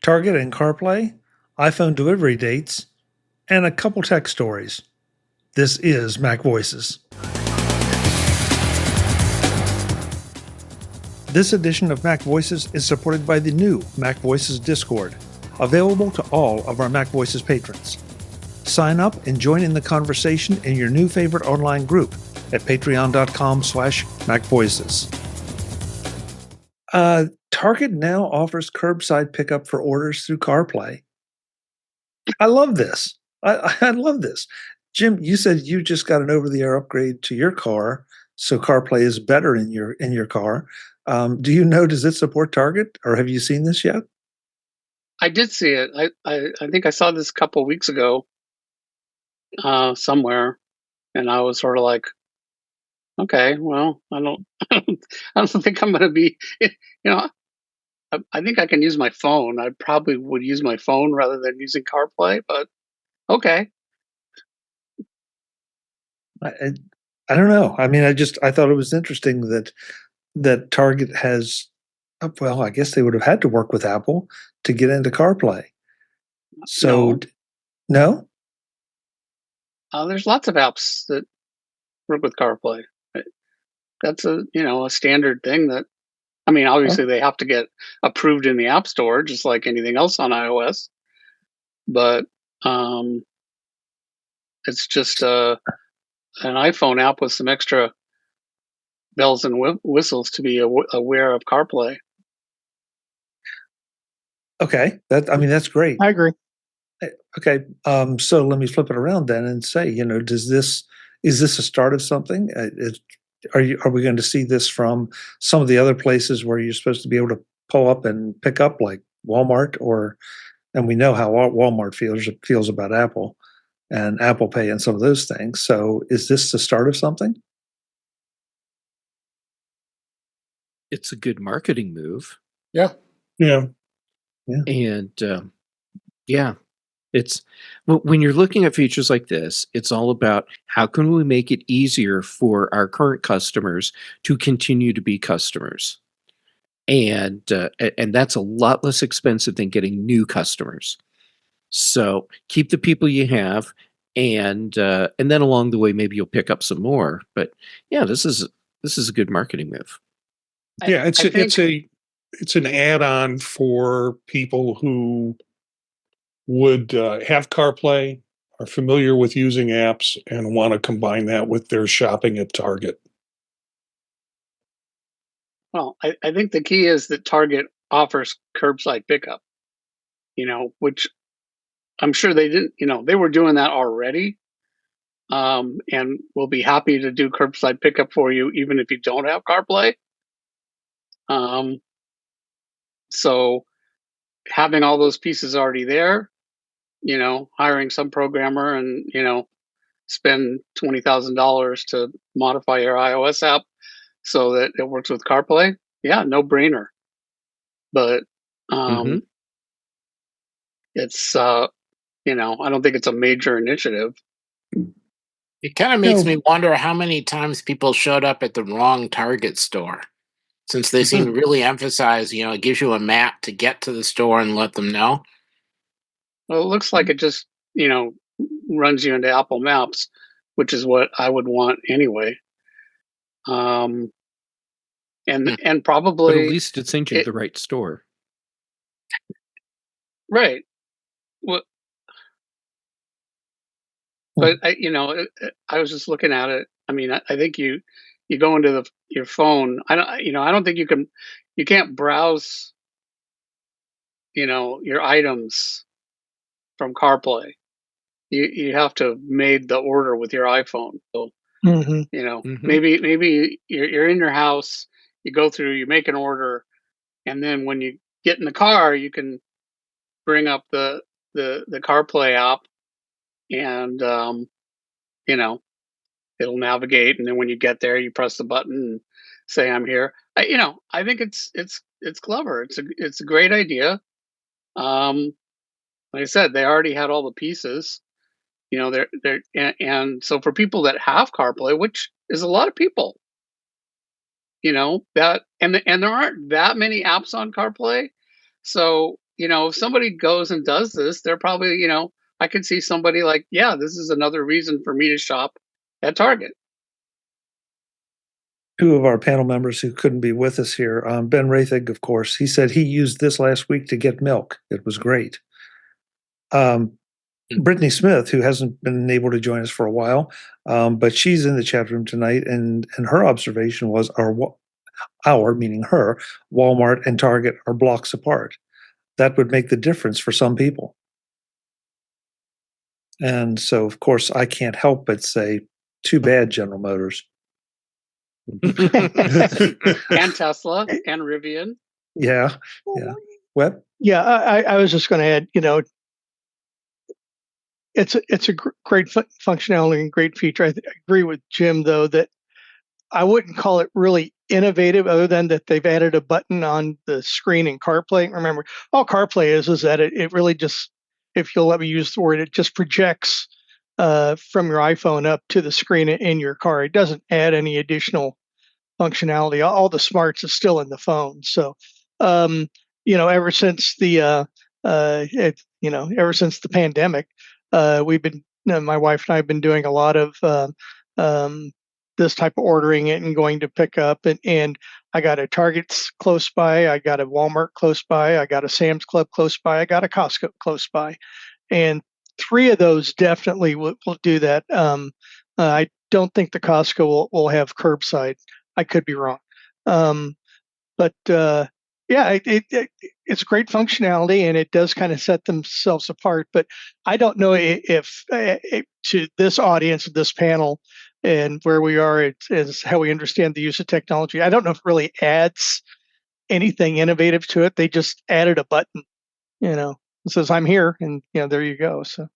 Target and CarPlay, iPhone delivery dates, and a couple tech stories. This is MacVoices. This edition of MacVoices is supported by the new MacVoices Discord, available to all of our MacVoices patrons. Sign up and join in the conversation in your new favorite online group at patreon.com/MacVoices. Target now offers curbside pickup for orders through CarPlay. I love this. I love this. Jim, you said you just got an over-the-air upgrade to your car, so CarPlay is better in your car. Do you know, does it support Target, or have you seen this yet? I did see it. I think I saw this a couple of weeks ago somewhere, and I was sort of like, okay, well, I don't think I'm going to be, I think I can use my phone. I probably would use my phone rather than using CarPlay, but okay. I don't know. I mean, I thought it was interesting that Target has, well, I guess they would have had to work with Apple to get into CarPlay. So, no? There's lots of apps that work with CarPlay. That's a standard thing that, I mean, obviously they have to get approved in the App Store, just like anything else on iOS. But it's just an iPhone app with some extra bells and whistles to be aware of CarPlay. Okay, that's great. I agree. Okay, so let me flip it around then and say, is this a start of something? Are we going to see this from some of the other places where you're supposed to be able to pull up and pick up, like Walmart, and we know how Walmart feels about Apple and Apple Pay and some of those things. So is this the start of something? It's a good marketing move. Yeah. And it's when you're looking at features like this, it's all about how can we make it easier for our current customers to continue to be customers, and that's a lot less expensive than getting new customers. So keep the people you have, and then along the way maybe you'll pick up some more. But yeah, this is a good marketing move. Yeah, it's an add-on for people who would have CarPlay, are familiar with using apps, and want to combine that with their shopping at Target. Well, I think the key is that Target offers curbside pickup, which I'm sure they didn't, they were doing that already, and will be happy to do curbside pickup for you even if you don't have CarPlay. So having all those pieces already there, hiring some programmer and, spend $20,000 to modify your iOS app so that it works with CarPlay. Yeah, no brainer. But it's, I don't think it's a major initiative. It kind of makes me wonder how many times people showed up at the wrong Target store. Since they seem to really emphasize, it gives you a map to get to the store and let them know. Well, it looks like it just, runs you into Apple Maps, which is what I would want anyway. And probably, but at least it sends you to the right store. Right. Well, but I was just looking at it. I mean, I think you go into your phone. I don't think you can't browse, your items from CarPlay. You have to have made the order with your iPhone. So, maybe you're in your house, you go through, you make an order, and then when you get in the car, you can bring up the CarPlay app, and it'll navigate, and then when you get there, you press the button and say, "I'm here." I think it's clever. It's a great idea. Like I said, they already had all the pieces. And so for people that have CarPlay, which is a lot of people, that and there aren't that many apps on CarPlay, so if somebody goes and does this, they're probably, I could see somebody like, yeah, this is another reason for me to shop at Target. Two of our panel members who couldn't be with us here, Ben Rathig, of course, he said he used this last week to get milk. It was great. Brittany Smith, who hasn't been able to join us for a while, but she's in the chat room tonight, and her observation was our, meaning her, Walmart and Target are blocks apart. That would make the difference for some people. And so, of course, I can't help but say, too bad, General Motors. And Tesla and Rivian. Yeah. Web? Yeah, I was just going to add, it's a great functionality and great feature. I agree with Jim, though, that I wouldn't call it really innovative other than that they've added a button on the screen in CarPlay. Remember, all CarPlay is that it really just, if you'll let me use the word, it just projects from your iPhone up to the screen in your car. It doesn't add any additional functionality. All the smarts is still in the phone. So, ever since the ever since the pandemic, we've been, my wife and I have been doing a lot of this type of ordering it and going to pick up. And I got a Target's close by, I got a Walmart close by, I got a Sam's Club close by, I got a Costco close by. And 3 of those definitely will do that. I don't think the Costco will have curbside. I could be wrong. But it's great functionality, and it does kind of set themselves apart. But I don't know if to this audience, this panel, and where we are, is how we understand the use of technology. I don't know if it really adds anything innovative to it. They just added a button, it says I'm here, and there you go. So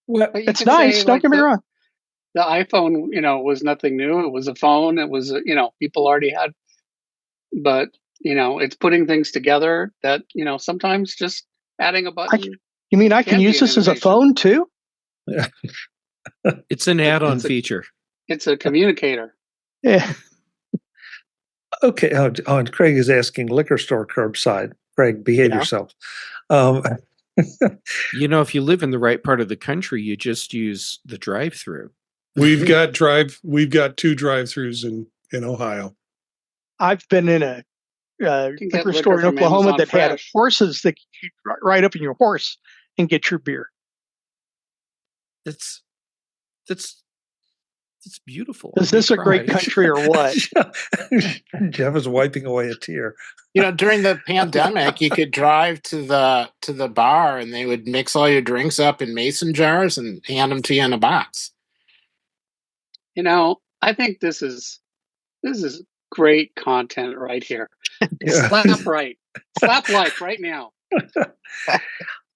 it's nice. Don't get me wrong. The iPhone, was nothing new. It was a phone. It was, people already had. But it's putting things together that sometimes just adding a button. You mean I can use this as a phone too? Yeah. It's an add-on feature. It's a communicator. Yeah. Okay. And Craig is asking liquor store curbside. Craig, behave yourself. If you live in the right part of the country, you just use the drive-through. We've got 2 drive-throughs in Ohio. I've been in a liquor store in Oklahoma that had horses that you could ride up in your horse and get your beer. That's beautiful. Is this a great country or what? Jeff is wiping away a tear. During the pandemic, you could drive to the bar and they would mix all your drinks up in mason jars and hand them to you in a box. I think this is great content right here. Yeah. Slap like right now.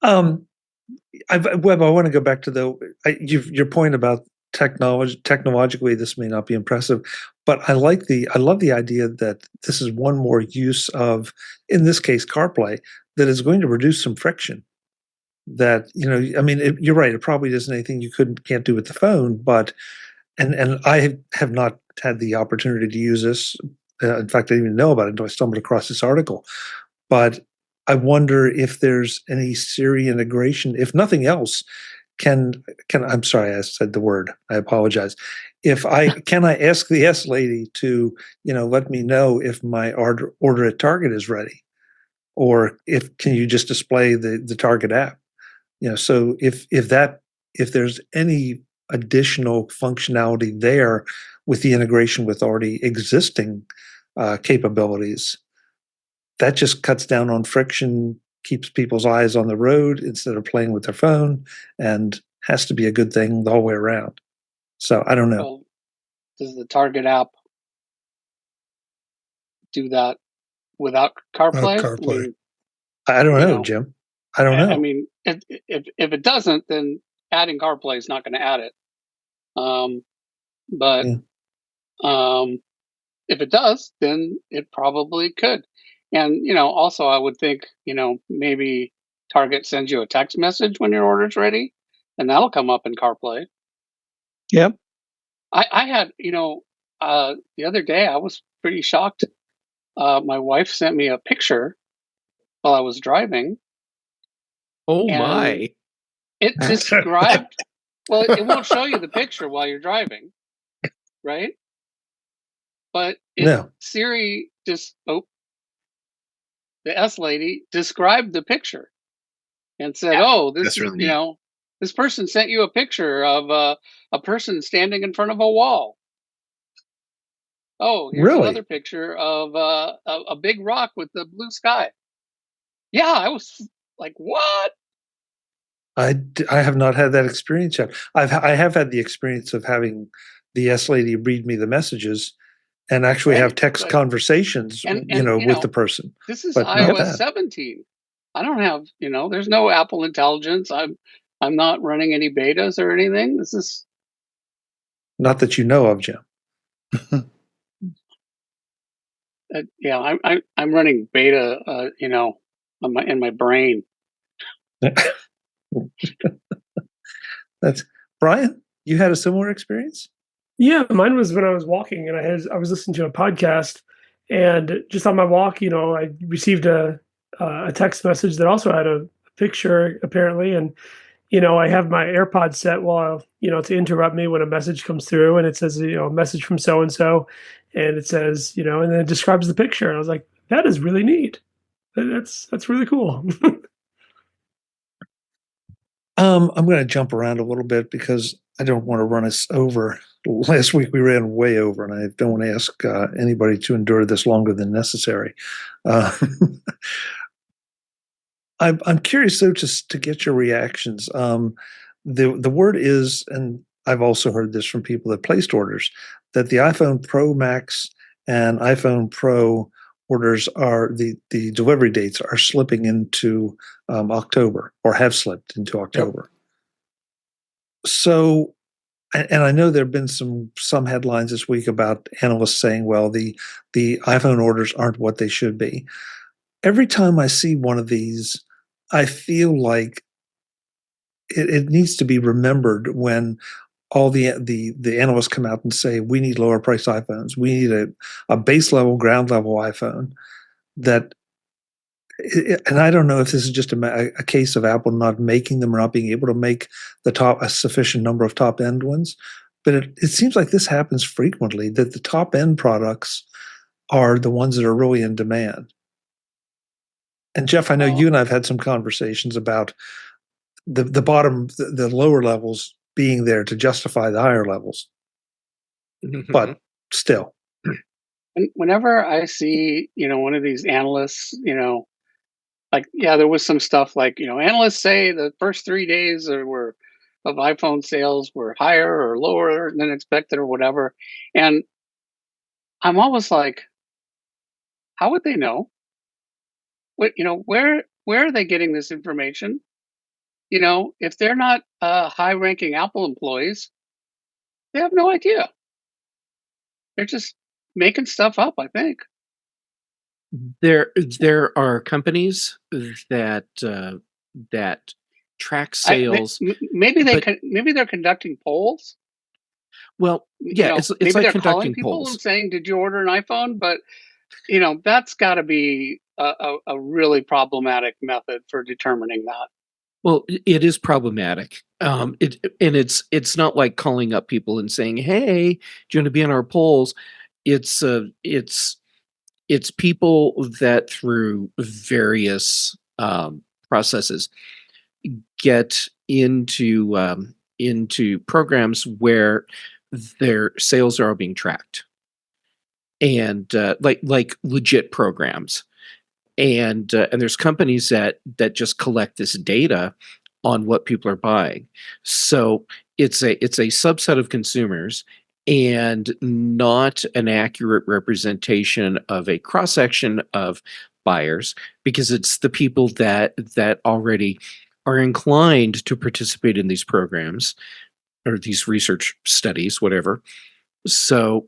Webb, I want to go back to your point about technologically this may not be impressive, but I love the idea that this is one more use of, in this case, CarPlay, that is going to reduce some friction. That you're right, it probably isn't anything you can't do with the phone, but and I have not had the opportunity to use this. In fact, I didn't even know about it until I stumbled across this article. But I wonder if there's any Siri integration. If nothing else, I'm sorry, I said the word. I apologize. Can I ask the S lady to let me know if my order at Target is ready, or can you just display the Target app? So if there's any additional functionality there with the integration with already existing capabilities, that just cuts down on friction, keeps people's eyes on the road instead of playing with their phone, and has to be a good thing the whole way around. So I don't know. Well, does the Target app do that without CarPlay? CarPlay. I don't know, Jim. I don't know. I mean, if it doesn't, then adding CarPlay is not going to add it. But if it does, then it probably could. And, also I would think, maybe Target sends you a text message when your order's ready, and that'll come up in CarPlay. Yep. I had, the other day I was pretty shocked. My wife sent me a picture while I was driving. Oh And my. It described, well, it won't show you the picture while you're driving, right? But Siri just, the S lady described the picture and said, this is, really this person sent you a picture of a person standing in front of a wall. Oh, here's another picture of a big rock with the blue sky. Yeah, I was like, what? I have not had that experience yet. I have had the experience of having the S lady read me the messages and actually have text conversations, with the person. This is iOS 17. I don't have, there's no Apple Intelligence. I'm not running any betas or anything. This is not that you know of, Jim. I'm running beta, in my brain. That's Brian. You had a similar experience? Yeah, mine was when I was walking and I was listening to a podcast, and just on my walk, I received a text message that also had a picture apparently, and I have my AirPods set while to interrupt me when a message comes through, and it says a message from so and so, and it says and then it describes the picture, and I was like, that is really neat. That's really cool. I'm going to jump around a little bit because I don't want to run us over. Last week we ran way over, and I don't want to ask anybody to endure this longer than necessary. I'm curious, though, just to get your reactions. The word is, and I've also heard this from people that placed orders, that the iPhone Pro Max and iPhone Pro orders are the delivery dates are slipping into October, or have slipped into October. Yep. So, and I know there have been some headlines this week about analysts saying, well, the iPhone orders aren't what they should be. Every time I see one of these, I feel like it needs to be remembered when all the analysts come out and say, we need lower price iPhones. We need a base level, ground level iPhone. And I don't know if this is just a case of Apple not making them or not being able to make a sufficient number of top end ones. But it seems like this happens frequently, that the top end products are the ones that are really in demand. And Jeff, I know you and I've had some conversations about the bottom, the lower levels being there to justify the higher levels. But still. Whenever I see, one of these analysts, there was some stuff like, analysts say the first 3 days of iPhone sales were higher or lower than expected or whatever. And I'm always like, how would they know? What, where are they getting this information? If they're not high-ranking Apple employees, they have no idea. They're just making stuff up, I think. There are companies that track sales. Maybe they're conducting polls. Well, yeah, it's like they're conducting calling people polls and saying, "Did you order an iPhone?" But that's got to be a really problematic method for determining that. Well, it is problematic. It's not like calling up people and saying, "Hey, do you want to be on our polls?" It's people that through various processes get into programs where their sales are being tracked, and like legit programs. And there's companies that just collect this data on what people are buying. So it's a subset of consumers and not an accurate representation of a cross section of buyers, because it's the people that already are inclined to participate in these programs or these research studies, whatever. So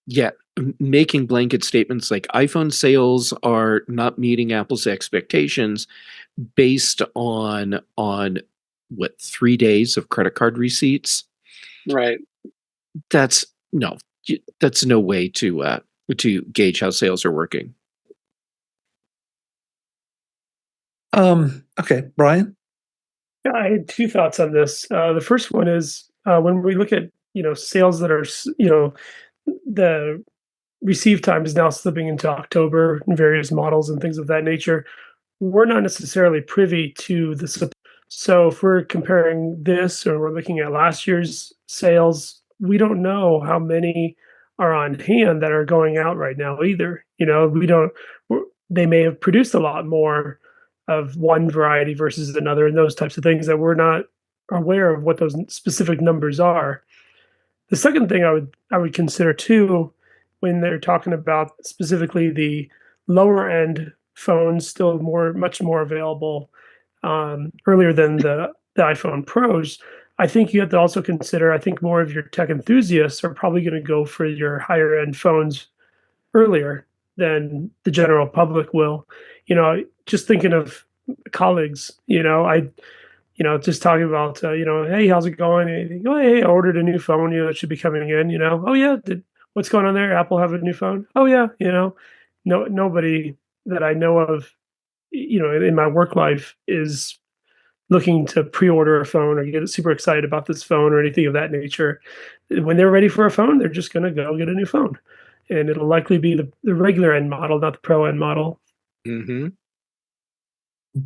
yeah, making blanket statements like iPhone sales are not meeting Apple's expectations based on what, 3 days of credit card receipts, right? That's no way to gauge how sales are working. Okay, Brian. Yeah, I had two thoughts on this. The first one is when we look at sales that are the receive time is now slipping into October in various models and things of that nature. We're not necessarily privy to the so if we're comparing this or we're looking at last year's sales, we don't know how many are on hand that are going out right now either. We don't. They may have produced a lot more of one variety versus another, and those types of things that we're not aware of what those specific numbers are. The second thing I would consider too, when they're talking about specifically the lower end phones, still much more available earlier than the iPhone Pros. I think you have to also consider. I think more of your tech enthusiasts are probably going to go for your higher end phones earlier than the general public will. Just thinking of colleagues. Just talking about, hey, how's it going? And you go, hey, I ordered a new phone, it should be coming in, oh yeah, what's going on there? Apple have a new phone? Oh yeah, nobody that I know of, in my work life is looking to pre-order a phone or get super excited about this phone or anything of that nature. When they're ready for a phone, they're just going to go get a new phone. And it'll likely be the regular end model, not the pro end model. Mm-hmm.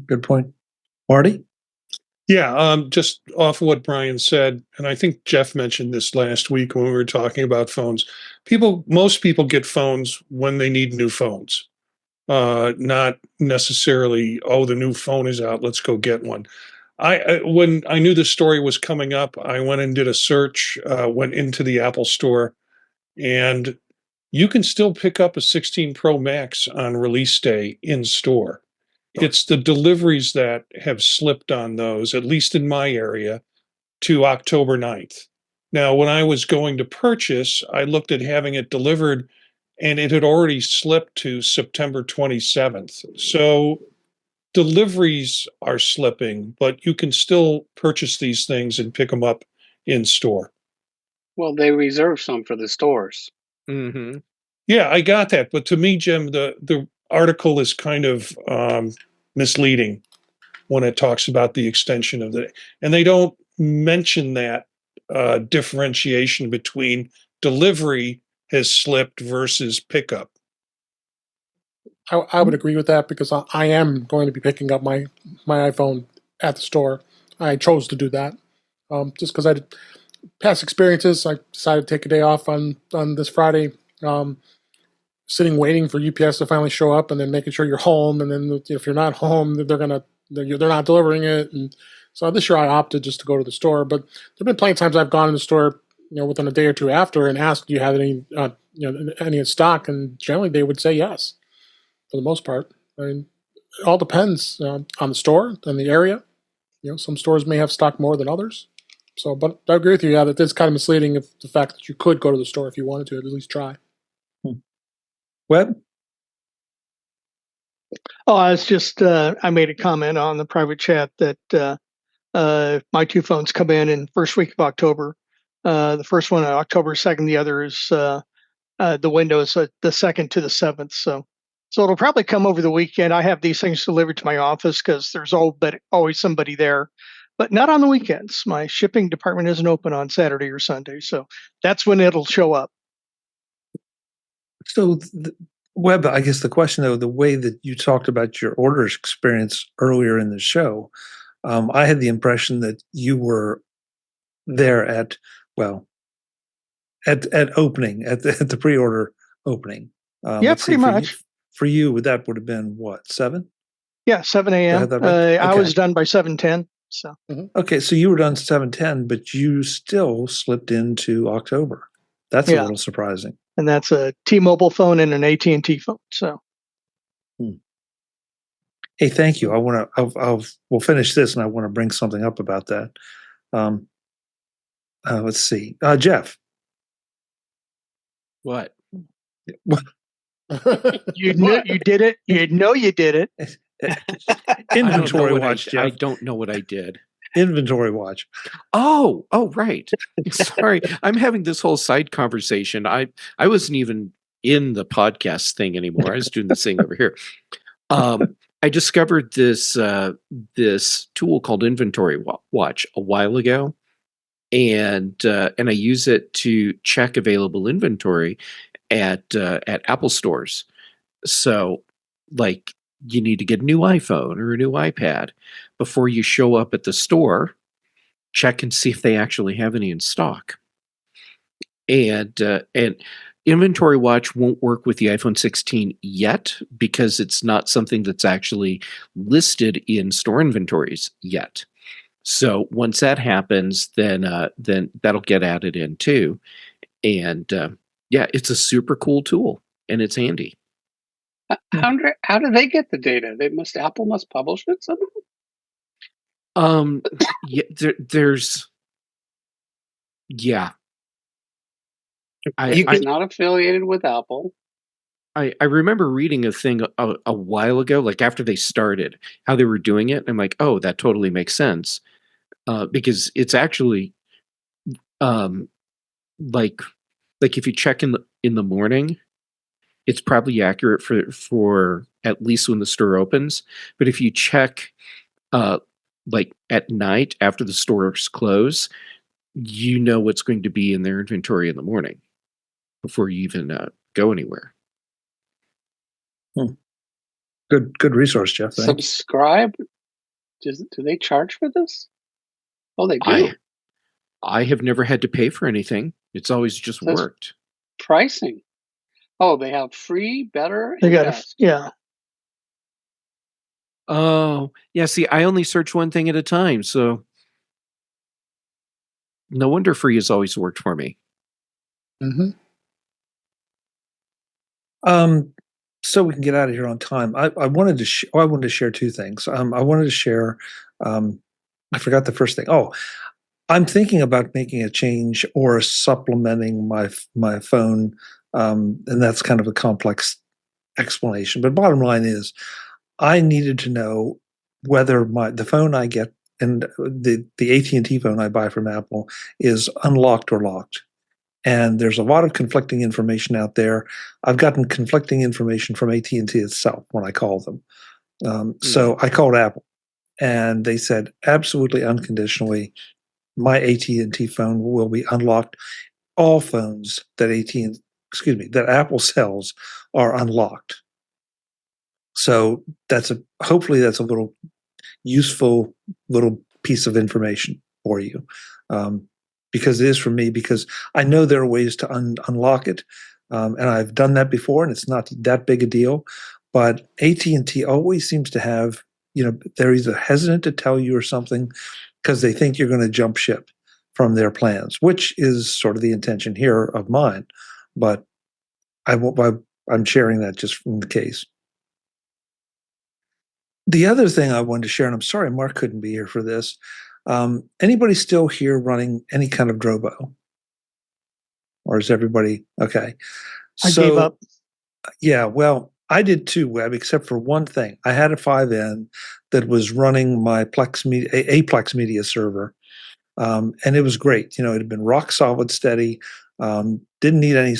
Good point. Marty? Yeah, just off of what Brian said, and I think Jeff mentioned this last week when we were talking about phones. Most people get phones when they need new phones, not necessarily, the new phone is out, let's go get one. When I knew this story was coming up, I went and did a search, went into the Apple store, and you can still pick up a 16 Pro Max on release day in store. It's the deliveries that have slipped on those, at least in my area, to October 9th. Now, when I was going to purchase, I looked at having it delivered, and it had already slipped to September 27th. So deliveries are slipping, but you can still purchase these things and pick them up in store. Well, they reserve some for the stores. Mm-hmm. Yeah, I got that. But to me, Jim, the article is kind of misleading when it talks about the extension of and they don't mention that differentiation between delivery has slipped versus pickup. I would agree with that because I am going to be picking up my iPhone at the store. I chose to do that just because I had past experiences. I decided to take a day off on this Friday, sitting waiting for UPS to finally show up, and then making sure you're home. And then if you're not home, they're not delivering it. And so this year I opted just to go to the store. But there've been plenty of times I've gone to the store, within a day or two after, and asked, "Do you have any in stock?" And generally they would say yes. For the most part, I mean, it all depends on the store and the area. Some stores may have stock more than others. So, but I agree with you. Yeah, that is kind of misleading. If the fact that you could go to the store if you wanted to, at least try. Web? Oh, I was just I made a comment on the private chat that my two phones come in first week of October. The first one on October 2nd. The other is the Windows the 2nd to the 7th. So it'll probably come over the weekend. I have these things delivered to my office because there's always somebody there, but not on the weekends. My shipping department isn't open on Saturday or Sunday, so that's when it'll show up. So, Web, I guess the question, though, the way that you talked about your orders experience earlier in the show, I had the impression that you were there at opening, at the pre-order opening. Yeah, pretty much. For you, that would have been what, 7? Yeah, 7 a.m. Right? I was done by 7:10. So okay, so you were done 7:10, but you still slipped into October. That's a little surprising. And that's a T-Mobile phone and an AT&T phone. So, hey, thank you. We'll finish this, and I want to bring something up about that. Let's see, Jeff. What? You did it. You did it. InventoryWatch, Jeff. I don't know what I did. InventoryWatch. Oh, right. Sorry, I'm having this whole side conversation. I wasn't even in the podcast thing anymore. I was doing this thing over here. I discovered this this tool called InventoryWatch a while ago, and I use it to check available inventory at Apple stores. So, like, you need to get a new iPhone or a new iPad before you show up at the store. Check and see if they actually have any in stock. And Inventory Watch won't work with the iPhone 16 yet because it's not something that's actually listed in store inventories yet. So once that happens, then that'll get added in too. And yeah, it's a super cool tool and it's handy. How do they get the data? Apple must publish it somehow. Yeah, there's yeah. It's not affiliated with Apple. I remember reading a thing a while ago, like after they started, how they were doing it. I'm like, oh, that totally makes sense, because it's actually, like if you check in the morning, it's probably accurate for at least when the store opens. But if you check, like at night after the stores close, you know what's going to be in their inventory in the morning before you even go anywhere. Good resource, Jeff. Thanks. Subscribe? Do they charge for this? Oh, they do. I have never had to pay for anything. It's always just worked. Pricing. Oh, they have free, better, They and got best. yeah. Oh, yeah. See, I only search one thing at a time, so no wonder free has always worked for me. Mm-hmm. So we can get out of here on time. I wanted to share two things. I wanted to share. I forgot the first thing. Oh, I'm thinking about making a change or supplementing my phone, and that's kind of a complex explanation. But bottom line is, I needed to know whether the phone I get and the AT&T phone I buy from Apple is unlocked or locked. And there's a lot of conflicting information out there. I've gotten conflicting information from AT&T itself when I call them. So I called Apple, and they said absolutely unconditionally, my AT&T phone will be unlocked. All phones that that Apple sells are unlocked. So hopefully that's a little useful little piece of information for you. Because it is for me, because I know there are ways to unlock it. And I've done that before, and it's not that big a deal. But AT&T always seems to have, they're either hesitant to tell you or something because they think you're going to jump ship from their plans, which is sort of the intention here of mine. But I'm sharing that just from the case. The other thing I wanted to share, and I'm sorry Mark couldn't be here for this, anybody still here running any kind of Drobo? Or is everybody okay? I gave up. Yeah, well, I did too, Web, except for one thing. I had a 5N that was running my Plex Media server, and it was great. It had been rock solid steady, didn't need any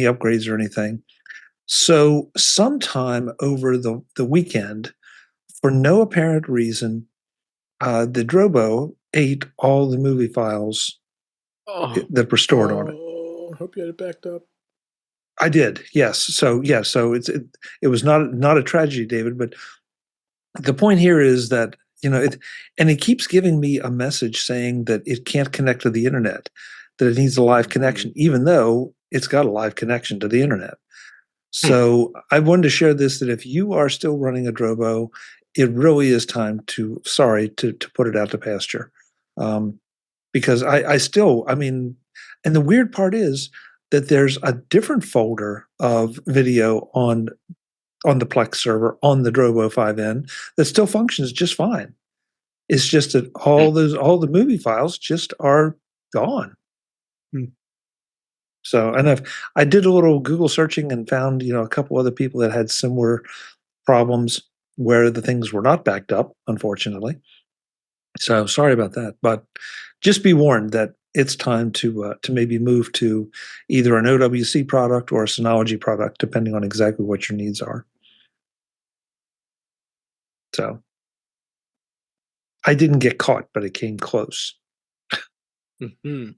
upgrades or anything. So sometime over the weekend, for no apparent reason, the Drobo ate all the movie files that were stored on it. I hope you had it backed up. I did, yes. So it was not a tragedy, David. But the point here is that it keeps giving me a message saying that it can't connect to the internet, that it needs a live connection, even though it's got a live connection to the internet. So I wanted to share this, that if you are still running a Drobo, it really is time to put it out to pasture. Because and the weird part is that there's a different folder of video on the Plex server on the Drobo 5N that still functions just fine. It's just that all the movie files just are gone. So, and I did a little Google searching and found, a couple other people that had similar problems where the things were not backed up, unfortunately. So sorry about that, but just be warned that it's time to maybe move to either an OWC product or a Synology product, depending on exactly what your needs are. So I didn't get caught, but it came close. Mm-hmm.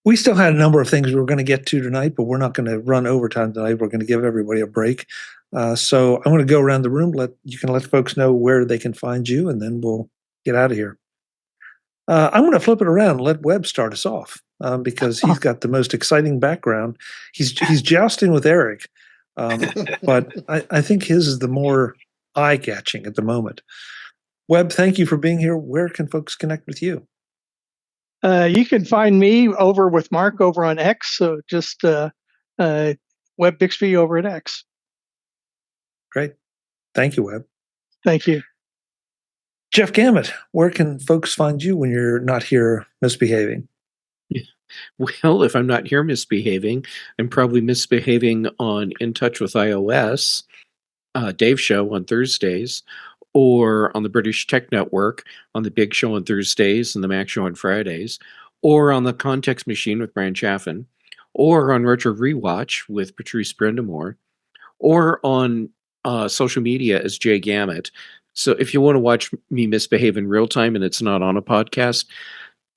We still had a number of things we were going to get to tonight, but we're not going to run overtime tonight. We're going to give everybody a break. So I'm going to go around the room. You can let folks know where they can find you, and then we'll get out of here. I'm going to flip it around and let Webb start us off because he's got the most exciting background. He's jousting with Eric, but I think his is the more eye-catching at the moment. Webb, thank you for being here. Where can folks connect with you? You can find me over with Mark over on X. So just Web Bixby over at X. Great. Thank you, Webb. Thank you. Jeff Gamet, where can folks find you when you're not here misbehaving? Well, if I'm not here misbehaving, I'm probably misbehaving on In Touch with iOS, Dave's show on Thursdays, or on the British Tech Network on the Big Show on Thursdays and the Mac Show on Fridays, or on the Context Machine with Brian Chaffin, or on Retro Rewatch with Patrice Brendamore, or on social media as Jay Gamet. So if you want to watch me misbehave in real time and it's not on a podcast,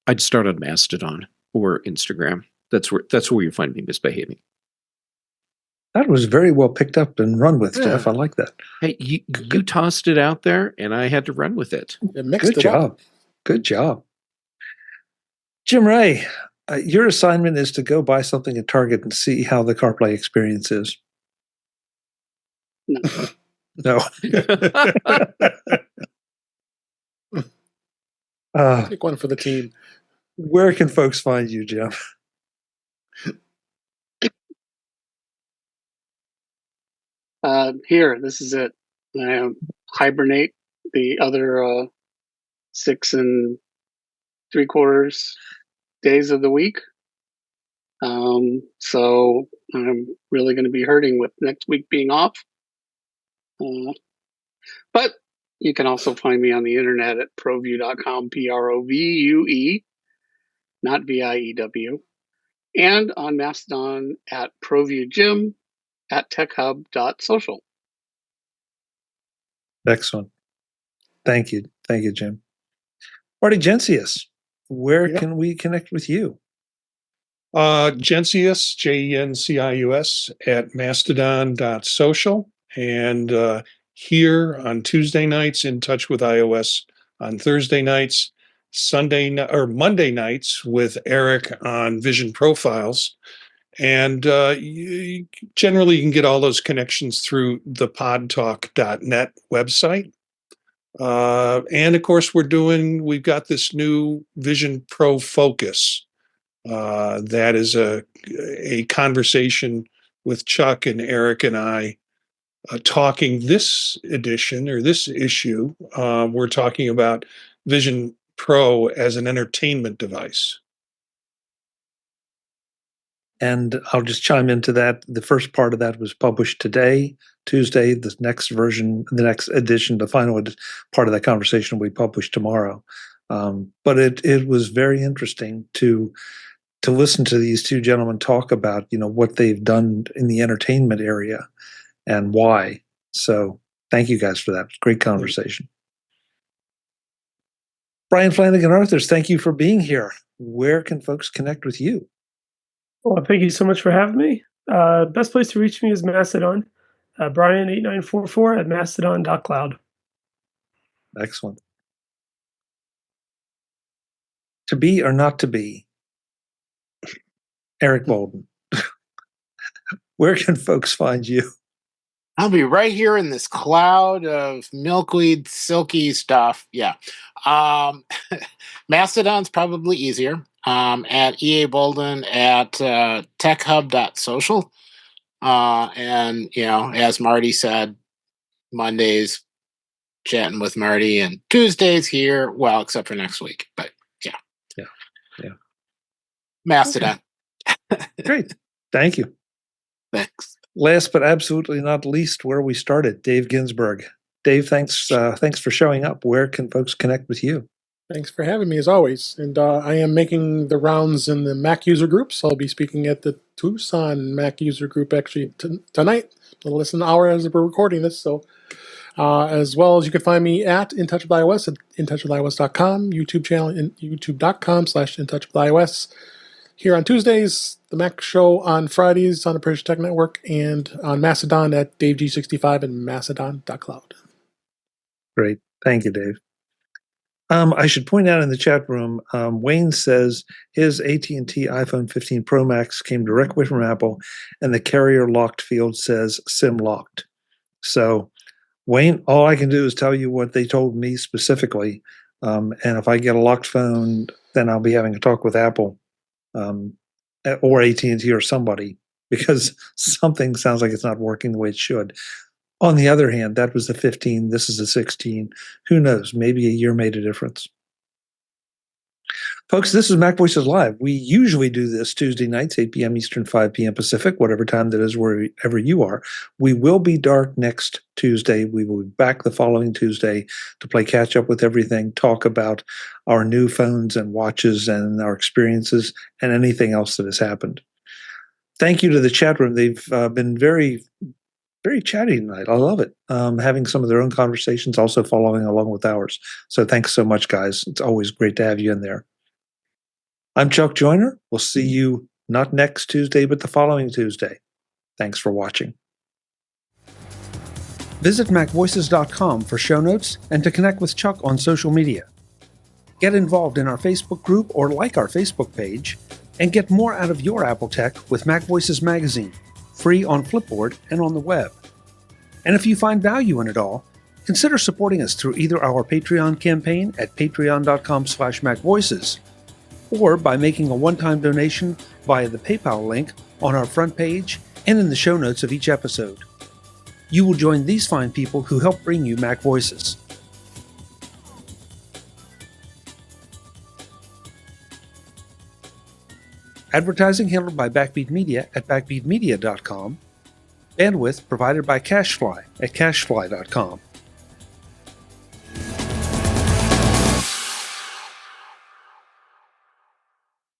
I'd start on Mastodon or Instagram. That's where you find me misbehaving. That was very well picked up and run with, Jeff. I like that. Hey, you tossed it out there, and I had to run with it. Good job. Good job. Jim Ray, your assignment is to go buy something at Target and see how the CarPlay experience is. No. Take one for the team. Where can folks find you, Jim? Here, this is it. I hibernate the other 6 3/4 days of the week. So I'm really going to be hurting with next week being off. But you can also find me on the internet at provue.com, PROVUE, not VIEW, and on Mastodon at ProVueJim at techhub.social. Excellent. Thank you. Thank you, Jim. Marty Jencius, where can we connect with you? Jencius, Jencius, at mastodon.social. And here on Tuesday nights, In Touch with iOS on Thursday nights, Monday nights with Eric on Vision Profiles. And generally, you can get all those connections through the podtalk.net website. And of course, we've got this new Vision Pro Focus. That is a conversation with Chuck and Eric and I talking this edition or this issue. We're talking about Vision Pro as an entertainment device. And I'll just chime into that. The first part of that was published today, Tuesday. The next version, the next edition, the final part of that conversation will be published tomorrow. But it was very interesting to listen to these two gentlemen talk about, what they've done in the entertainment area and why. So thank you guys for that. Great conversation. Brian Flanigan-Arthurs, thank you for being here. Where can folks connect with you? Well, thank you so much for having me. Best place to reach me is Mastodon. Brian8944 at mastodon.cloud. Excellent. To be or not to be? Eric Bolden. Where can folks find you? I'll be right here in this cloud of milkweed, silky stuff. Yeah. Mastodon's probably easier. At EA Bolden at techhub.social. And, as Marty said, Mondays chatting with Marty and Tuesdays here. Well, except for next week. But Yeah. Mastodon. Okay. Great. Thank you. Thanks. Last but absolutely not least, where we started, Dave Ginsburg. Dave, thanks for showing up. Where can folks connect with you? Thanks for having me, as always. And I am making the rounds in the Mac user groups. I'll be speaking at the Tucson Mac user group actually tonight, a little less than an hour as we're recording this. So As well as you can find me at In Touch with iOS at intouchwithios.com, YouTube channel, youtube.com/intouchwithios. Here on Tuesdays, the Mac Show on Fridays on the British Tech Network, and on Mastodon at DaveG65 and mastodon.cloud. Great. Thank you, Dave. I should point out in the chat room, Wayne says his AT&T iPhone 15 Pro Max came directly from Apple, and the carrier locked field says SIM locked. So, Wayne, all I can do is tell you what they told me specifically. And if I get a locked phone, then I'll be having a talk with Apple or AT&T or somebody, because something sounds like it's not working the way it should. On the other hand, that was the 15. This is the 16. Who knows? Maybe a year made a difference. Folks, this is MacVoices Live. We usually do this Tuesday nights, 8 p.m. Eastern, 5 p.m. Pacific, whatever time that is, wherever you are. We will be dark next Tuesday. We will be back the following Tuesday to play catch up with everything, talk about our new phones and watches and our experiences and anything else that has happened. Thank you to the chat room. They've been very chatty tonight. I love it. Having some of their own conversations, also following along with ours. So thanks so much, guys. It's always great to have you in there. I'm Chuck Joyner. We'll see you not next Tuesday, but the following Tuesday. Thanks for watching. Visit MacVoices.com for show notes and to connect with Chuck on social media. Get involved in our Facebook group or like our Facebook page, and get more out of your Apple tech with MacVoices Magazine, free on Flipboard and on the web. And if you find value in it all, consider supporting us through either our Patreon campaign at patreon.com/MacVoices or by making a one-time donation via the PayPal link on our front page and in the show notes of each episode. You will join these fine people who help bring you Mac Voices. Advertising handled by Backbeat Media at backbeatmedia.com. Bandwidth provided by CacheFly at cachefly.com.